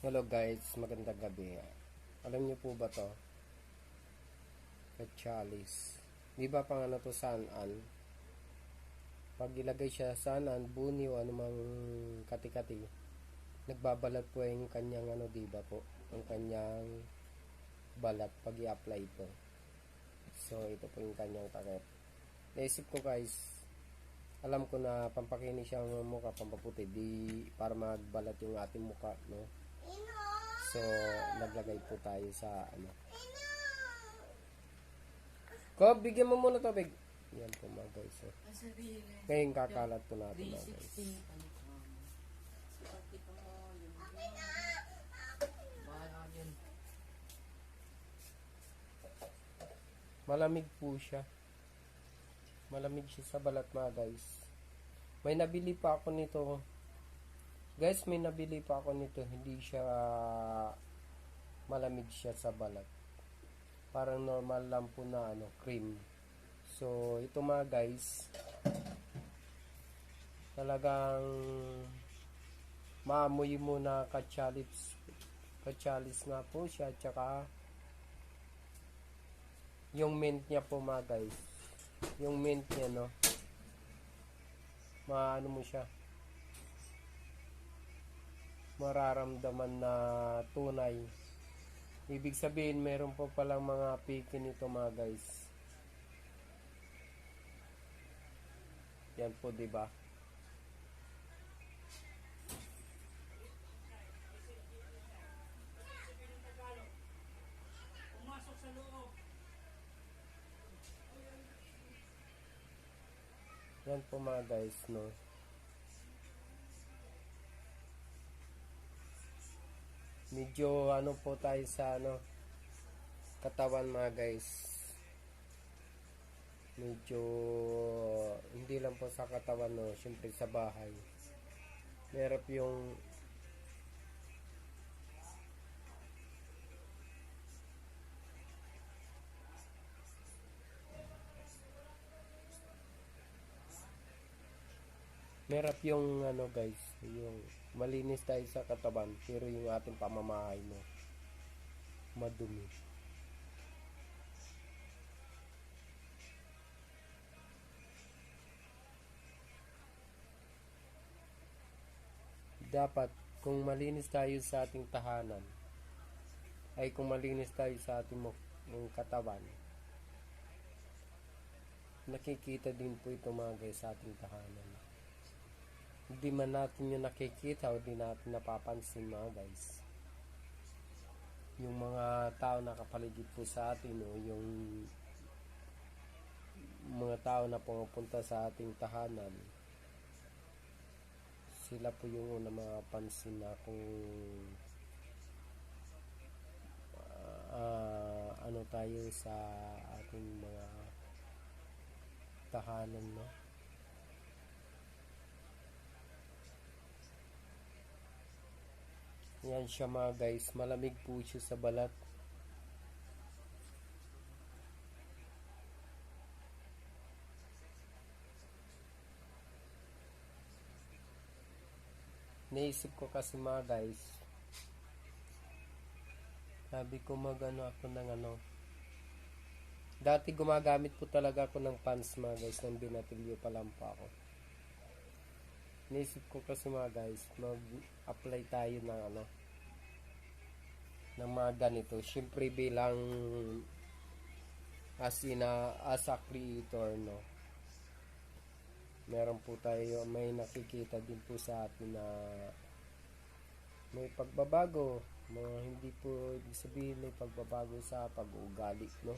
Hello guys, magandang gabi. Alam niyo po ba to? Chalice. Di ba pang ano to saan? Pag ilagay siya saan, buni o anumang kati-kati, nagbabalat po yung kanyang ano, di ba po? Yung kanyang balat pag i-apply po. So, ito po yung kanyang takip. Naisip ko guys, alam ko na pampakinis siya ang mukha, pampaputi, di para magbalat yung ating mukha, no? So, naglagay po tayo sa ano. Ko, bigyan mo muna tubig. Yan po mga guys. So. Ngayon kakalat po natin mga guys. Malamig po siya. Malamig siya sa balat mga guys. May nabili pa ako nito. Guys, may nabili pa ako nito. Hindi siya malamig siya sa balat. Parang normal lang po na ano, cream. So, ito mga guys, talagang maamoy mo na katsalis nga po siya, tsaka yung mint niya po mga guys, yung mint niya, no, maano mo siya, mararamdaman na tunay. Ibig sabihin, meron po palang mga piki nito mga guys. Yan po, di ba? Yan po mga guys, no. Medyo ano po tayo sa ano, katawan mga guys. Medyo hindi lang po sa katawan, no, syempre sa bahay. Merap yung ano guys, yung malinis tayo sa katawan pero yung ating pamamahay, no, madumi. Dapat kung malinis tayo sa ating tahanan, ay kung malinis tayo sa ating katawan, nakikita din po ito mga guys sa ating tahanan. Hindi man natin yung nakikita o di natin napapansin mga guys. Yung mga tao na kapaligid po sa atin, o yung mga tao na pumupunta sa ating tahanan, sila po yung una mapansin na kung ano tayo sa ating mga tahanan, no. Yan siya mga guys, malamig po siya sa balat. Naisip ko kasi mga guys, sabi ko magano ako ng ano, dati gumagamit po talaga ako ng pants mga guys, nang binatilyo pa lang pa ako. Naisip ko kasi mga guys, mag-apply tayo ng ano, ng mga ganito. Syempre bilang as a creator, no, meron po tayo, may nakikita din po sa atin na may pagbabago. Hindi po ibig sabihin may pagbabago sa pag-uugali, no.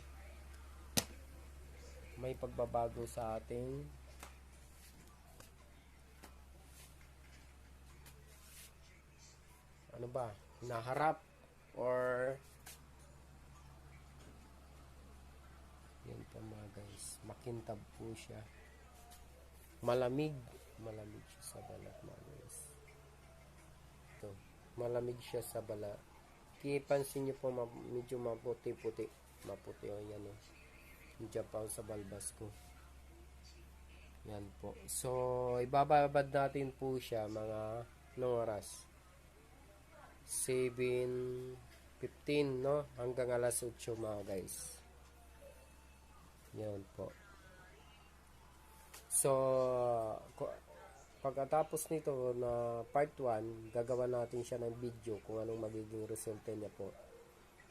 May pagbabago sa ating ano ba, naharap or yan po mga guys, makintab po siya, malamig siya sa balat mga guys. Ito, malamig siya sa balat. Kipansin nyo po, medyo maputi o yan o, medyo pa sa balbas ko. Yan po. So ibababad natin po siya mga anong oras, 7:15, no? Hanggang alas 8 mga guys. Yan po. So, pagkatapos nito na part 1, gagawa natin siya ng video kung anong magiging resulta niya po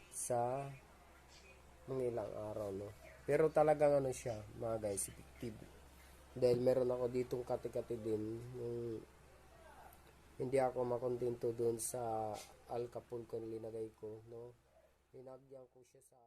sa mga ilang araw, no? Pero talagang ano siya, mga guys, effective. Dahil meron ako ditong kati-kati din, yung hindi ako makontento doon sa alkapul ko nilagay ko, no? Linagyan ko siya sa